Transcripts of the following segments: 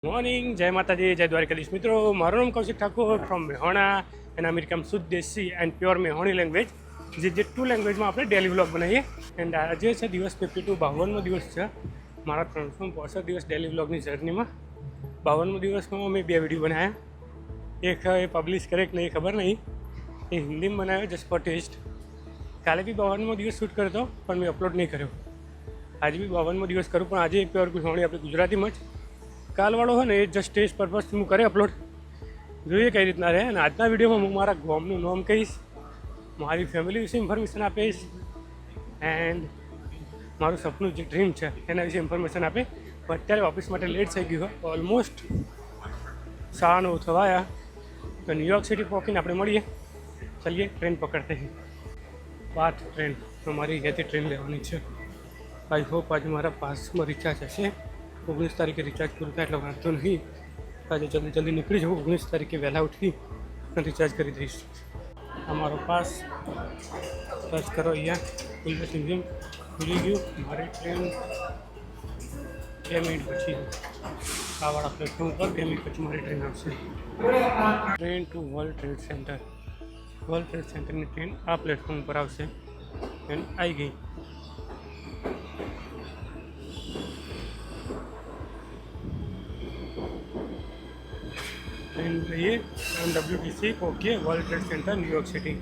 Morning, જય માતાજી, જય દ્વારકાધીશ મિત્રો. મારું નામ કૌશિક ઠાકોર ફ્રોમ મેહોણા એન્ડ અમેરિકમ શુદ્ધ દેશી એન્ડ પ્યોર મેહોણી લેંગ્વેજ, જે ટુ લેંગ્વેજમાં આપણે ડેલી વ્લોગ બનાવીએ. એન્ડ આજે છે દિવસ 52, 52મો દિવસ છે મારા 365 દિવસ ડેલી વ્લોગની જર્નીમાં. 52મો દિવસમાં મેં 2 વિડીયો બનાવ્યા. એક એ પબ્લિશ કરે કે નહીં ખબર નહીં, એ હિન્દીમાં બનાવ્યો જસ્ટ ફોર ટેસ્ટ. કાલે બી 52મો દિવસ શૂટ કર્યો હતો પણ મેં અપલોડ નહીં કર્યો. આજે બી 52મો દિવસ કરું પણ આજે પ્યોર મેહોણી આપણે ગુજરાતીમાં જ. કાલવાળો હોય ને એ જસ્ટ ટેસ્ટ પર્પઝથી હું કરે અપલોડ, જોઈએ કઈ રીતના રહે. અને આજના વિડીયોમાં હું મારા ગામનું નામ કહીશ, મારી ફેમિલી વિશે ઇન્ફોર્મેશન આપીશ એન્ડ મારું સપનું જે ડ્રીમ છે એના વિશે ઇન્ફોર્મેશન આપે. અત્યારે ઓફિસ માટે લેટ થઈ ગયું હોય, ઓલમોસ્ટ 9:30 થવા આવ્યા. તો ન્યુયોર્ક સિટી પહોંચીને આપણે મળીએ. ચલીએ, ટ્રેન પકડતે હી. 5 ટ્રેન તો મારી અહીંયાથી ટ્રેન લેવાની છે. આઈ હોપ આજે મારા પાસમાં રિચાર્જ હશે. 19 તારીખે રિચાર્જ પૂરું થાય એટલે વાંધો નહીં. આજે જલ્દી નીકળી જવું. 19 તારીખે વહેલા ઉઠી અને રિચાર્જ કરી દઈશ. અમારો પાસ ટચ કરો અહીંયા. સિંગિંગ ખુલી ગયું. મારી ટ્રેન 2 મિનિટ પછી આવાળા પ્લેટફોર્મ પર 2 મિનિટ પછી મારી ટ્રેન આવશે. Train to world trade centre. World trade સેન્ટરની ટ્રેન આ પ્લેટફોર્મ પર આવશે એન્ડ આવી ગઈ. ट्रेन रही WTC okay world trade centre New York city.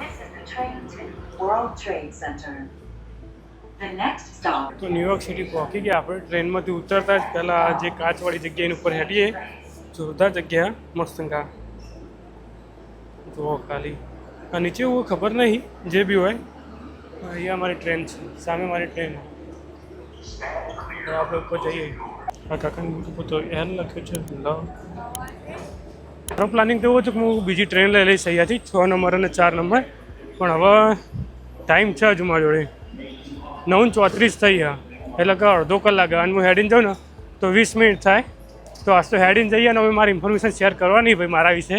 This is the train to World Trade Center. The next stop. તો ન્યુયોર્ક સિટી પહોંચી ગયા આપણે. ટ્રેનમાંથી ઉતરતા જ પહેલાં જે કાચવાળી જગ્યા એની ઉપર હેડીએ. જોરદાર જગ્યા, મસ્ત કા જુઓ ખાલી. આ નીચે એવું ખબર નહીં, જે બી હોય. અહીંયા મારી ટ્રેન છે, સામે મારી ટ્રેન. તો આપણે ઉપર જઈએ. આ કાકાની બીજું તો એલ લખ્યું છે. મારો પ્લાનિંગ તો એવું છે કે હું બીજી ટ્રેન લઈ લઈશ અહીંયાથી 6 નંબર અને 4 નંબર. પણ હવે ટાઈમ છે હજુ મારી જોડે. 9:34 થઈ ગયા એટલે કે અડધો કલાક. અને હું હેડીને જાઉં ને તો 20 મિનિટ થાય. તો આજ તો હેડીને જઈએ અને હવે મારી ઇન્ફોર્મેશન શેર કરવાની ભાઈ મારા વિશે,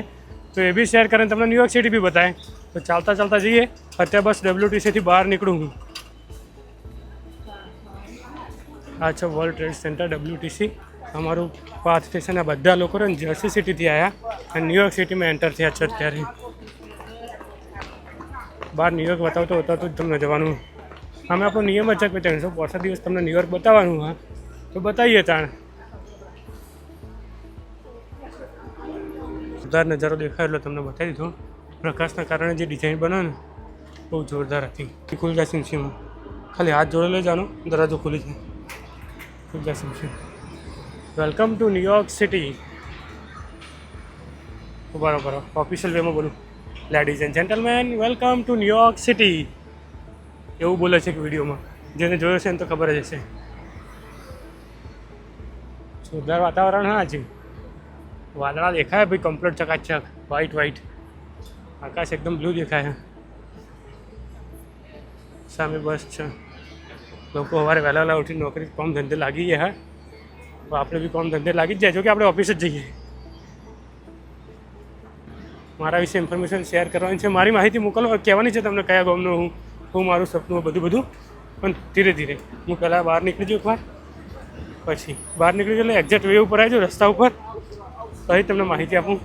તો એ બી શેર કરીને તમને ન્યુયોર્ક સિટી બી બતાવે. તો ચાલતા જઈએ. અત્યારે બસ WTCથી બહાર નીકળું હું. આ છે વર્લ્ડ ટ્રેડ સેન્ટર WTC. અમારું 5 સ્ટેશન. આ બધા લોકો ને જર્સી સિટીથી આવ્યા અને ન્યુયોર્ક સિટીમાં એન્ટર થયા છે. અત્યારે બહાર ન્યુયોર્ક બતાવતો જ તમને જવાનું. અમે આપણો નિયમ જ છે કે 365 દિવસ તમને ન્યુયોર્ક બતાવવાનું. હા, તો બતાવીએ તાણ. જોરદાર નજારો દેખાય એટલે તમને બતાવી દીધો. પ્રકાશના કારણે જે ડિઝાઇન બને ને બહુ જોરદાર હતી. ખુલી જાય સિમસીમાં. ખાલી હાથ જોડે લઈ જવાનો, દરવાજો ખુલી જાય. Welcome to New York city. બરાબર, ઓફિશિયલ વેમાં બોલું. Ladies and gentleman, welcome to New York city એવું બોલે છે કે વિડીયોમાં. જેને જોયો છે એને તો ખબર જ હશે. જોરદાર વાતાવરણ. હા જી, વાદળા દેખાય ભાઈ, કમ્પ્લીટ ચકાચક વ્હાઈટ. આકાશ એકદમ બ્લુ દેખાય. સામે બસ છે. લોકો સવારે વહેલા ઉઠી નોકરી કામ ધંધે લાગી ગયા. હા, તો આપણે બી કામ ધંધે લાગી જ જાય. જો કે આપણે ઓફિસ જ જઈએ. મારા વિશે ઇન્ફોર્મેશન શેર કરવાની છે, મારી માહિતી મોકલવા કહેવાની છે તમને કયા ગામનો હું મારું સપનું બધું. પણ ધીરે હું પહેલાં બહાર નીકળી જાઉં એકવાર. પછી બહાર નીકળી જાઉં એટલે એક્ઝેક્ટ વે ઉપર આવી જાઉં, રસ્તા ઉપર. પછી તમને માહિતી આપું.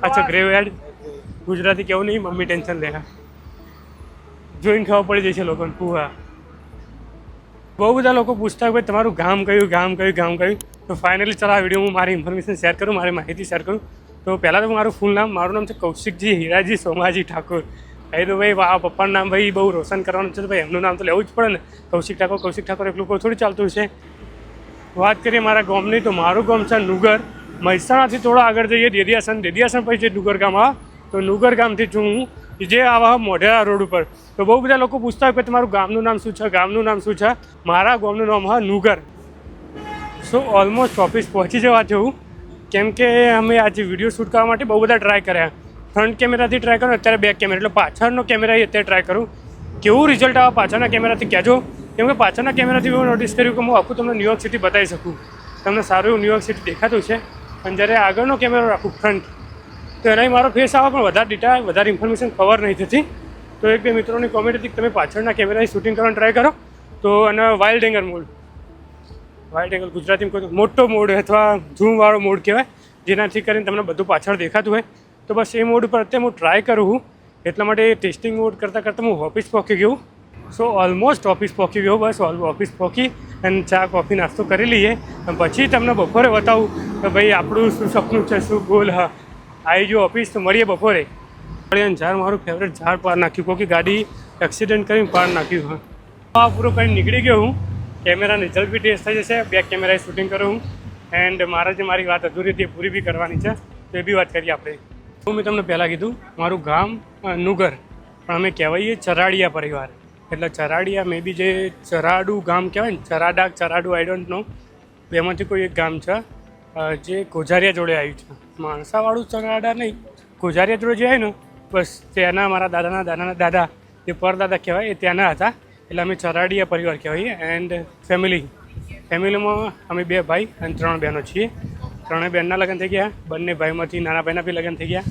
અચ્છા, ગ્રેવયાર્ડ ગુજરાતી કેવું નહીં, મમ્મી ટેન્શન લે. જોઈને ખબર પડી જશે લોકોને. હા, બહુ બધા લોકો પૂછતા હોય ભાઈ તમારું ગામ કયું. તો ફાઇનલી ચાલો આ વિડીયો હું મારી ઇન્ફોર્મેશન શેર કરું, મારી માહિતી શેર કરું. તો પહેલાં તો મારું ફૂલ નામ, મારું નામ છે કૌશિકજી હીરાજી સોમાજી ઠાકોર. કહી દો ભાઈ, પપ્પાનું નામ ભાઈ બહુ રોશન કરવાનું છે તો ભાઈ એમનું નામ તો લેવું જ પડે ને. કૌશિક ઠાકોર એટલું કોઈ થોડી ચાલતું છે. વાત કરીએ મારા ગામની, તો મારું ગામ છે નુગર. મહેસાણાથી થોડા આગળ જઈએ દેદિયાસન પછી જે નુગર ગામ આવે, તો નુગર ગામથી છું હું, જે આવા મોઢેરા રોડ ઉપર. તો બહુ બધા લોકો પૂછતા હોય કે તમારું ગામનું નામ શું છે. મારા ગામનું નામ હા નુગર. સો ઓલમોસ્ટ ઓફિસ પહોંચી જવા જેવું, કેમ કે અમે આજે વિડીયો શૂટ કરવા માટે બહુ બધા ટ્રાય કર્યા. ફ્રન્ટ કેમેરાથી ટ્રાય કરું, અત્યારે બેક કેમેરા એટલે પાછળનો કેમેરા અત્યારે ટ્રાય કરું. કેવું રિઝલ્ટ આવે પાછળના કેમેરાથી કહેજો. કેમ કે પાછળના કેમેરાથી એવું નોટિસ કર્યું કે હું આખું તમને ન્યુયોર્ક સિટી બતાવી શકું. તમને સારું એવું ન્યુયોર્ક સિટી દેખાતું છે. પણ જ્યારે આગળનો કેમેરો રાખું ફ્રન્ટ, તો એનાથી મારો ફેસ આવે પણ વધારે ડેટા, વધારે ઇન્ફોર્મેશન કવર નહીં થતી. તો એક બે મિત્રોની કોમેન્ટ હતી કે તમે પાછળના કેમેરાથી શૂટિંગ કરવાની ટ્રાય કરો. તો અને wild angle mode, wild angle ગુજરાતીમાં કહું તો મોટો મોડ અથવા ઝૂમવાળો મોડ કહેવાય, જેનાથી કરીને તમને બધું પાછળ દેખાતું હોય. તો બસ એ મોડ ઉપર અત્યારે હું ટ્રાય કરું છું. એટલા માટે ટેસ્ટિંગ મોડ કરતાં કરતાં હું ઓફિસ પહોંચી ગયો. સો ઓલમોસ્ટ ઓફિસ પહોંચી ગયો. બસ ઓફિસ પહોંચી અને ચા કોફી નાસ્તો કરી લઈએ અને પછી તમને બપોરે બતાવું કે ભાઈ આપણું શું સપનું છે, શું ગોલ. હા, આવી ગયો ઓફિસ તો મળીએ બપોરે. ઝાડ મારું ફેવરેટ ઝાડ પાર નાખ્યું, કોઈ ગાડી એક્સિડન્ટ કરીને પાર નાખ્યું. હા, પૂરો કરીને નીકળી ગયો હું. કેમેરાની રિઝલ્ટ બી ટેસ્ટ થઈ જશે, બેક કેમેરાએ શૂટિંગ કરું હું. એન્ડ મારી વાત અધૂરી હતી એ પૂરી બી કરવાની છે, તો એ બી વાત કરીએ આપણે. હું મેં તમને પહેલાં કીધું મારું ગામ નુગર, પણ અમે કહેવાઈએ ચરાડિયા પરિવાર. એટલે ચરાડિયા મે બી જે ચરાડુ ગામ કહેવાય ને, ચરાડુ આઈ ડોન્ટ નો, એમાંથી કોઈ એક ગામ છે જે ગોઝારિયા જોડે આવ્યું છે. માણસાવાળું ચરાડા નહીં, ગોઝારિયા જોડે જે આવે ને બસ ત્યાંના મારા દાદાના દાદા જે પરદાદા કહેવાય એ ત્યાંના હતા. એટલે અમે ચરાડિયા પરિવાર કહેવાઈએ. એન્ડ ફેમિલીમાં અમે 2 ભાઈ અને 3 બહેનો છીએ. 3 બહેનના લગ્ન થઈ ગયા, બંને ભાઈમાંથી નાના ભાઈના બી લગ્ન થઈ ગયા.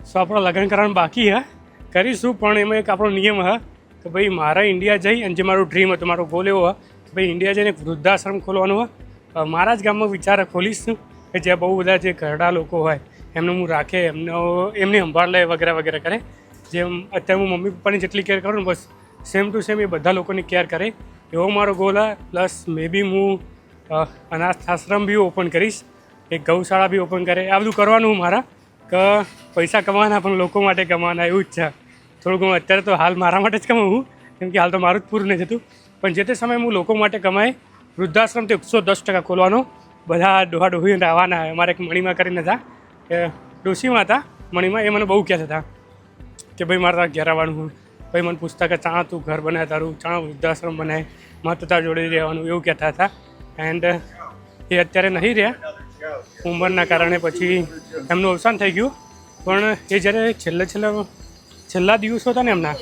સો આપણો લગ્ન કરવાનું બાકી હા, કરીશું. પણ એમાં એક આપણો નિયમ હા કે ભાઈ મારા ઇન્ડિયા જઈ અને જે મારું ડ્રીમ હતું, મારો ગોલ એવો કે ભાઈ ઇન્ડિયા જઈને એક વૃદ્ધાશ્રમ ખોલવાનું હોય. મારા જ ગામમાં વિચાર ખોલીશ કે જ્યાં બહુ બધા જે ઘરડા લોકો હોય એમને હું રાખે, એમની સંભાળ લે વગેરે વગેરે કરે. જેમ અત્યારે હું મમ્મી પપ્પાની જેટલી કેર કરું ને બસ સેમ ટુ સેમ એ બધા લોકોની કેર કરે, એવો મારો ગોલ હા. પ્લસ મે બી હું અનાથ આશ્રમ બી ઓપન કરીશ, એક ગૌશાળા બી ઓપન કરે. આ બધું કરવાનું મારા કે પૈસા કમાવાના પણ લોકો માટે કમાવાના, એવું જ છે. થોડું ઘણું અત્યારે તો હાલ મારા માટે જ કમાવું, કેમ કે હાલ તો મારું જ પૂરું નહીં થતું. પણ જે તે સમયે હું લોકો માટે કમાય. વૃદ્ધાશ્રમ તો 110% ખોલવાનો. બધા ડોહા ડોહીને આવવાના. અમારે એક મણીમાં કરીને હતા, એ ડોશીમાં હતા મણીમાં, એ મને બહુ કહેતા હતા કે ભાઈ મારે તારા ઘેર આવવાનું. ભાઈ મને પૂછતા કે ચાણા તું ઘર બનાવે તારું, ચાણા વૃદ્ધાશ્રમ બનાવે, મારે તારા જોડે રહેવાનું, એવું કહેતા હતા. એન્ડ એ અત્યારે નહીં રહ્યા ઉંમરના કારણે, પછી એમનું અવસાન થઈ ગયું. પણ એ જ્યારે છેલ્લા દિવસો હતા ને એમના,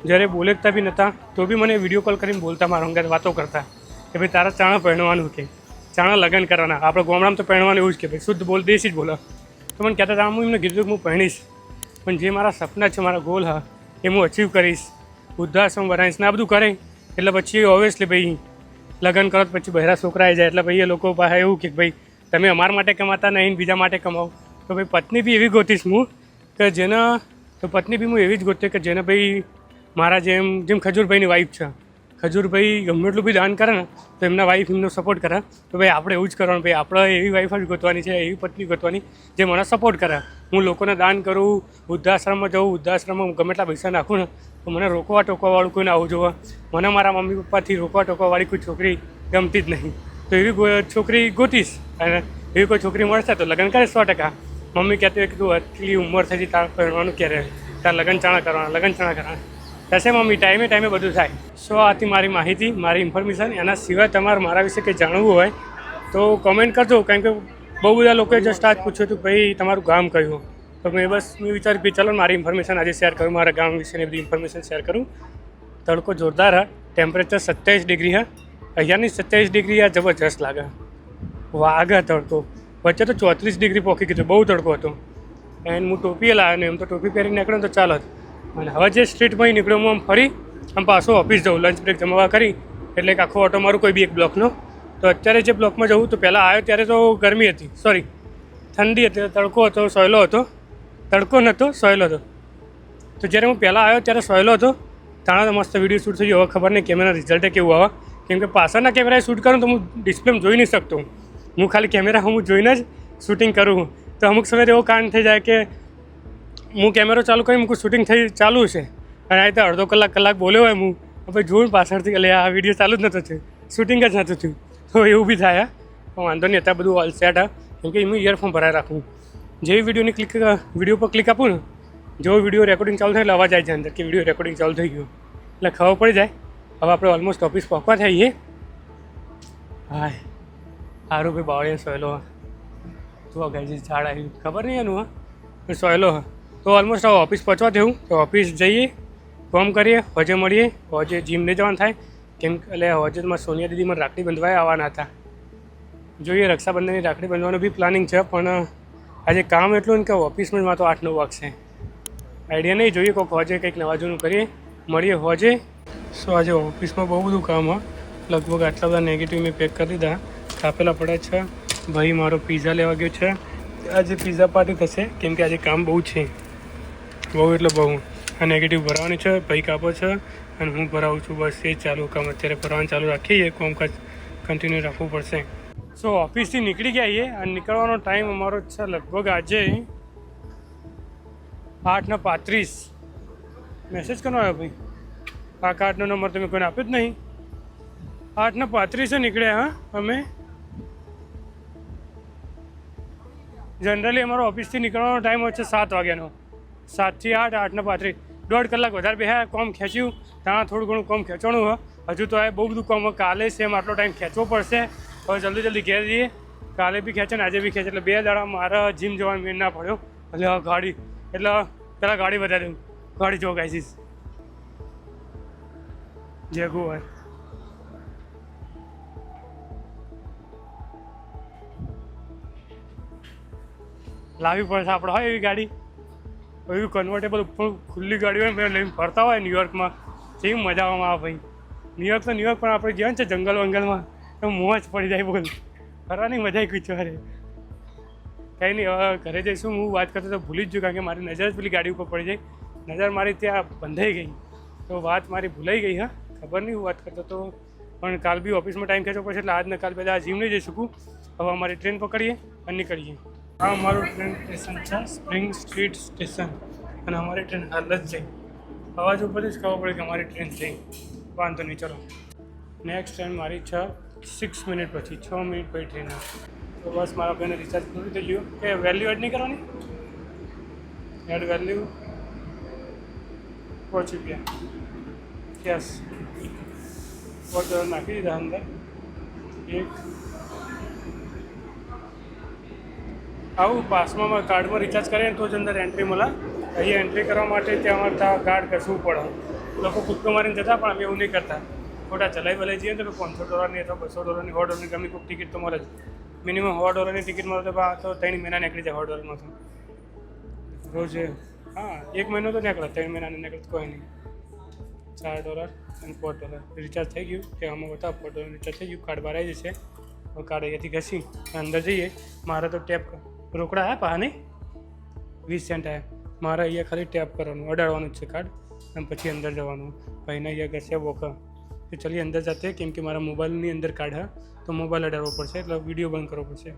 જ્યારે બોલેકતા બી નહોતા તો બી મને વિડીયો કોલ કરીને બોલતા, મારા અંગે વાતો કરતા કે ભાઈ તારા ચાણા પહેરવાનું, કે ચાણા લગ્ન કરવાના. આપણે ગામડામાં તો પહેરવાનું એવું જ કે ભાઈ શુદ્ધ બોલ, દેશી જ બોલો. તો મને કહેતા હતા, હું એમને કીધું કે હું પહેરીશ, પણ જે મારા સપના છે, મારા ગોલ હા એ હું અચીવ કરીશ. વૃદ્ધાશ્રમ બનાવીશ ને આ બધું કરે. એટલે પછી ઓબ્વિયસલી ભાઈ લગ્ન કરો પછી બહેરા છોકરા આવી જાય, એટલે ભાઈ એ લોકો પાસે એવું કે ભાઈ તમે અમારા માટે કમાતા નહીં, બીજા માટે કમાવો. તો ભાઈ પત્ની બી એવી ગોતીશ હું કે પત્ની બી હું એવી જ ગોતે કે જેને ભાઈ મારા જેમ ખજૂરભાઈની વાઈફ છે. ખજૂરભાઈ ગમે એટલું બી દાન કરે ને તો એમના વાઈફ એમનો સપોર્ટ કરે. તો ભાઈ આપણે એવું જ કરવાનું, ભાઈ આપણે એવી વાઈફ જ ગોતવાની છે, એવી પત્ની ગોતવાની જે મને સપોર્ટ કરે. હું લોકોને દાન કરું, વૃદ્ધાશ્રમમાં જાઉં, વૃદ્ધાશ્રમમાં ગમે એટલા પૈસા નાખું ને તો મને રોકવા ટોકવાવાળું કોઈ ના આવવું જોવે. મને મારા મમ્મી પપ્પાથી રોકવા ટોકવાવાળી કોઈ છોકરી ગમતી જ નહીં. તો એવી છોકરી ગોતીશ, અને એવી કોઈ છોકરી મળશે તો લગ્ન કરીશ 100%. મમ્મી કહેતી હોય કે તું આટલી ઉંમર થઈ તાર પહેરવાનું ક્યારે, તાર લગ્ન ચાણા કરવાના થશે મમ્મી, ટાઈમે બધું થાય. સો આથી મારી માહિતી, મારી ઇન્ફોર્મેશન. એના સિવાય તમારે મારા વિશે કંઈ જાણવું હોય તો કમેન્ટ કરજો, કારણ કે બહુ બધા લોકોએ જસ્ટ આજ પૂછ્યું હતું ભાઈ તમારું ગામ કયું. તો મેં વિચાર્યું કે ચાલો મારી ઇન્ફોર્મેશન આજે શેર કરું, મારા ગામ વિશેની બધી ઇન્ફોર્મેશન શેર કરું. તડકો જોરદાર હા, ટેમ્પરેચર 27 ડિગ્રી હા. અહીંયાની 27 ડિગ્રી આ જબરજસ્ત લાગે, વાગે તડકો. વચ્ચે તો 34 ડિગ્રી પહોંચી ગયું, બહુ તડકો હતો. એન્ડ હું ટોપીએ લાવ્યો ને, એમ તો ટોપી પહેરીને નીકળ્યો તો ચાલો. અને હવે જે સ્ટ્રીટમાં નીકળ્યો હું આમ ફરી આમ પાછો ઓફિસ જાઉં, લંચ બ્રેક જમવા કરી, એટલે એક આખો ઓટો મારું કોઈ બી એક બ્લોકનો. તો અત્યારે જે બ્લોકમાં જવું તો પહેલાં આવ્યો ત્યારે તો ગરમી હતી, ઠંડી હતી, તડકો હતો, સોયલો હતો. તડકો નહોતો, સોયલો હતો. તો જ્યારે હું પહેલાં આવ્યો ત્યારે સોયલો હતો, તાણા તો મસ્ત વિડીયો શૂટ થઈ ગયો. હવે ખબર નહીં કેમેરા રિઝલ્ટે કેવું આવે, કેમ કે પાછળના કેમેરાએ શૂટ કરું તો હું ડિસ્પ્લેમાં જોઈ નહીં શકતો. હું ખાલી કેમેરા હું જોઈને જ શૂટિંગ કરું. તો અમુક સમયે એવો કાંડ થઈ જાય કે હું કેમેરો ચાલુ કરી મૂકું, શૂટિંગ ચાલુ છે, અને આ રીતે અડધો કલાક બોલ્યો હોય હું, પછી જોઉં પાછળથી એટલે આ વિડીયો ચાલુ જ નહોતો થયો, શૂટિંગ જ નહોતું થયું. તો એવું બી થાય. પણ વાંધો નહીં, અત્યારે બધું ઓલ સેટ હા, કેમ કે હું ઇયરફોન ભરાઈ રાખું. જેવી વિડીયો પર ક્લિક આપું ને, જેવો વિડીયો રેકોર્ડિંગ ચાલુ થાય એટલે અવાજ આવી જાય અંદર કે વિડીયો રેકોર્ડિંગ ચાલુ થઈ ગયું, એટલે ખબર પડી જાય. હવે આપણે ઓલમોસ્ટ ઓફિસ પહોંચવા થઈએ. હા સારું ભાઈ, બાવળીએ સોયલો તું ગાય ઝાડ આવ્યું, ખબર નહીં એનું હા, સોયલો હા. તો ઓલમોસ્ટ હવે ઓફિસ પહોંચવા થયું. તો ઓફિસ જઈએ, ફોર્મ કરીએ, હોજે મળીએ. હોજે જીમ નહીં જવાનું થાય, કેમ એટલે હોજે મારા સોનિયા દીદી મને રાખડી બંધવાય આવવાના હતા. જોઈએ રક્ષાબંધનની રાખડી બંધવાનું બી પ્લાનિંગ છે, પણ આજે કામ એટલું ને કે ઓફિસમાં જ માં તો 8-9 વાગશે. આઈડિયા નહીં, જોઈએ કોઈક હોજે કંઈક નવા જૂનું કરીએ, મળીએ હોજે. સો આજે ઓફિસમાં બહુ બધું કામ હોય, લગભગ આટલા બધા નેગેટિવ મેં પેક કરી દીધા, કાપેલા પડ્યા છે. ભાઈ મારો પીઝા લેવા ગયો છે. આજે પીઝા પાર્ટી થશે કેમ કે આજે કામ બહુ છે, બહુ એટલે બહુ. આ નેગેટિવ ભરવાની છે, ભાઈ કાપો છે અને હું ભરાવું છું. બસ એ ચાલુ કામ અત્યારે ભરવાનું ચાલુ રાખીએ, કામકાજ કન્ટિન્યુ રાખવું પડશે. સો ઓફિસથી નીકળી ગયા છીએ અને નીકળવાનો ટાઈમ અમારો છે લગભગ આજે 8:35. મેસેજ કરવાનો આવ્યો ભાઈ, આ કાર્ડનો નંબર તમે કોઈને આપ્યો જ નહીં. 8:35 નીકળ્યા. હા અમે જનરલી અમારો ઓફિસથી નીકળવાનો ટાઈમ હોય છે 7 વાગ્યાનો. 7 થી 8, 8:35, 1.5 કલાક વધારે બેહ્યા. કોમ ખેંચ્યું ત્યાં થોડું ઘણું કોમ ખેંચવાનું હોય. હજુ તો આ બહુ બધું કોમ. કાલે સેમ આટલો ટાઈમ ખેંચવો પડશે. હવે જલ્દી ઘેર જઈએ. કાલે બી ખેંચે ને આજે બી ખેંચે, એટલે 2 દાડા મારા જીમ જવાનો મેળ ના પડ્યો. એટલે ગાડી એટલે પહેલાં ગાડી વધારે દઉં. ગાડી જો ગાઈસીસ જેગુઆર. લાવવી પડશે આપણે હોય એવી ગાડી, એવી કન્વર્ટેબલ ઉપર ખુલ્લી ગાડી હોય લઈને ફરતા હોય ન્યુયોર્કમાં. જેવી મજા આવવામાં આવે ભાઈ. ન્યુયોર્ક તો ન્યુયોર્ક, પણ આપણે ગયા છે જંગલ વંગલમાં તો મોજ પડી જાય. બોલ ફરવાની મજા આવી ગઈ છે. કંઈ નહીં, હવે ઘરે જઈશું. હું વાત કરતો તો ભૂલી જ ગયો કારણ કે મારી નજર જ પેલી ગાડી ઉપર પડી જાય. નજર મારી ત્યાં બંધાઈ ગઈ તો વાત મારી ભૂલાઈ ગઈ. હા ખબર નહીં હું વાત કરતો તો, પણ કાલ બી ઓફિસમાં ટાઈમ ખેંચવો પડશે એટલે આજને કાલ બધા જીમ નહીં જઈ શકું. હવે અમારી ટ્રેન પકડીએ અને નીકળીએ. આ અમારું ટ્રેન સ્ટેશન છે, સ્પ્રિંગ સ્ટ્રીટ સ્ટેશન. અને અમારી ટ્રેન હાલ જ જઈ. અવાજ ઉપરથી જ ખબર પડે કે અમારી ટ્રેન જઈ. વાંધો નહીં, ચલો. નેક્સ્ટ ટ્રેન મારી છે 6 મિનિટ પછી, 6 મિનિટ પછી ટ્રેન. તો બસ મારા ભાઈને રિચાર્જ પૂરું થઈ ગયું. કે વેલ્યુ એડ નહીં કરવાની? એડ વેલ્યુ પહોંચી ગયા. યસ, $4 નાખી દીધા અંદર. એક આવું પાસમાં કાર્ડમાં રિચાર્જ કરીએ તો જ અંદર એન્ટ્રી મળે. અહીંયા એન્ટ્રી કરવા માટે ત્યાં અમારે કાર્ડ કસવું પડે. લોકો કૂદકો મારીને જતા, પણ અમે એવું નહીં કરતા. ખોટા ચલાવી જઈએ તો $500 અથવા $200, $100 ગમે કોઈક ટિકિટ તો મળે જ. મિનિમમ $100 ટિકિટ મળે તો 3 મહિના નીકળી જાય. $100 તો રોજ. હા, 1 મહિનો તો નીકળે, 3 મહિના નીકળે કોઈ નહીં. $4 અને $4 રિચાર્જ થઈ ગયું. કે આમાં બતાવો $4 રિચાર્જ થઈ ગયું. કાર્ડ બહાર આવી જશે. કાર્ડ અહીંયાથી ઘસી અંદર જઈએ. મારે તો ટેપ રોકડા આવ્યા પા નહીં, 20 સેન્ટ આવ્યા. મારે અહીંયા ખાલી ટેપ કરવાનું, અડાડવાનું જ છે કાર્ડ, અને પછી અંદર જવાનું. ભાઈને અહીંયા ઘસે વોકર તો ચલીએ અંદર જાતે, કેમ કે મારા મોબાઈલની અંદર કાર્ડ હા, તો મોબાઈલ અડાડવો પડશે એટલે વિડીયો બંધ કરવો પડશે.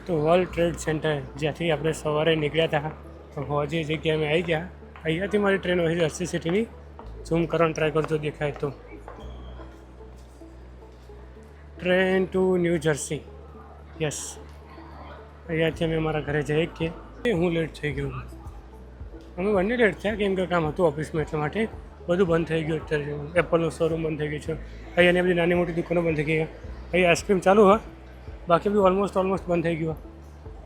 તો વર્લ્ડ ટ્રેડ સેન્ટર જ્યાંથી આપણે સવારે નીકળ્યા હતા, તો હોજી જગ્યાએ અમે આવી ગયા. અહીંયાથી મારી ટ્રેન હોય છે જર્સી સિટીની. ઝૂમ કરવાનો ટ્રાય કરજો, દેખાય તો. Train to new jersey. Yes, અહીંયાથી અમે મારા ઘરે જઈએ કે હું લેટ થઈ ગયો. અમે બંને લેટ થયા કેમ કે કામ હતું ઓફિસમાં, એટલા માટે બધું બંધ થઈ ગયું. અત્યારે એપલનું શોરૂમ બંધ થઈ ગયું છે. અહીંયાની બધી નાની મોટી દુકાનો બંધ થઈ ગઈ. અહીં આઈસ્ક્રીમ ચાલુ હા, બાકી બી ઓલમોસ્ટ બંધ થઈ ગયું.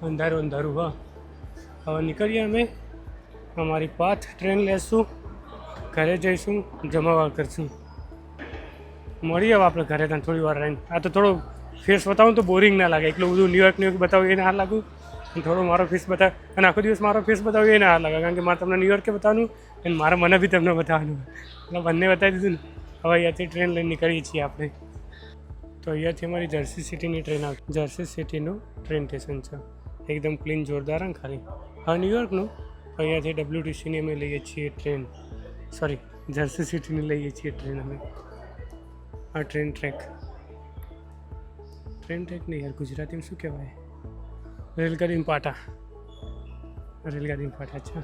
અંધારું હા. હવે નીકળીએ અમે. અમારી પાથ ટ્રેન લેશું, ઘરે જઈશું, જમાવા કરશું. મળીએ હવે આપણે ઘરે ત્યાં થોડી વાર રહીને. આ તો થોડો ફેસ બતાવું તો બોરિંગ ના લાગે. એટલું બધું ન્યુયોર્ક બતાવું એને હાર લાગું, અને થોડો મારો ફેસ બતાવે અને આખો દિવસ મારો ફેસ બતાવ્યું એને હાર લાગે. કારણ કે મારે તમને ન્યુયોર્કે બતાવવાનું અને મને બી તમને બતાવવાનું, એટલે બંને બતાવી દીધું ને. હવે અહીંયાથી ટ્રેન લઈને નીકળીએ છીએ આપણે. તો અહીંયાથી અમારી જર્સી સિટીની ટ્રેન આવે. જર્સી સિટીનું ટ્રેન સ્ટેશન છે, એકદમ ક્લીન, જોરદાર અને ખાલી. હા, ન્યુયોર્કનું. અહીંયાથી WTCની અમે લઈએ છીએ ટ્રેન, સોરી જર્સી સિટીની લઈએ છીએ ટ્રેન અમે. આ ટ્રેન ટ્રેક નહીં યાર, ગુજરાતીમાં શું કહેવાય? રેલગાડીમાં પાટા છે.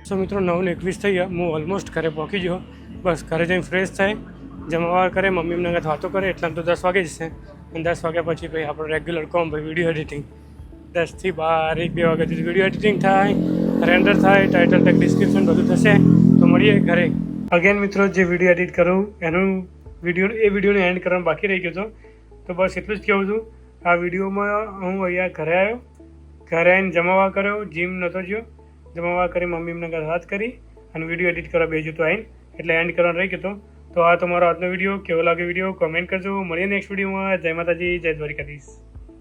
સો મિત્રો 9:21 થઈ ગયા. હું ઓલમોસ્ટ ઘરે પહોંચી ગયો. બસ ઘરે જઈને ફ્રેશ થાય, જમવા કરે, મમ્મી એમને વાતો કરે, એટલા તો 10 વાગે જશે. અને 10 વાગ્યા પછી ભાઈ આપણું રેગ્યુલર કોમ, ભાઈ વિડીયો એડિટિંગ. 10 થી 12, 1-2 વાગ્યા સુધી વિડીયો એડિટિંગ થાય, રેન્ડર થાય, ટાઇટલ ટેગ, ડિસ્ક્રિપ્શન બધું થશે. તો મળીએ ઘરે. અગેન મિત્રો, જે વિડીયો એડિટ કરું એનું વિડીયોને એન્ડ કરવાનું બાકી રહી ગયો હતો. તો બસ એટલું જ કહેવું છું. આ વિડીયોમાં હું અહીંયા ઘરે આવ્યો, ઘરે આવીને જમાવા કર્યો, જીમ નહોતો ગયો, જમાવા કરી મમ્મી એમને વાત કરી અને વિડીયો એડિટ કરવા બેસ્યું તો આવીને, એટલે એન્ડ કરવાનું રહી ગયો હતો. તો તો આ તમારો આજનો વિડીયો કેવો લાગે વિડીયો કોમેન્ટ કરજો. મળીએ નેક્સ્ટ વિડીયોમાં. જય માતાજી, જય દ્વારિકાધીશ.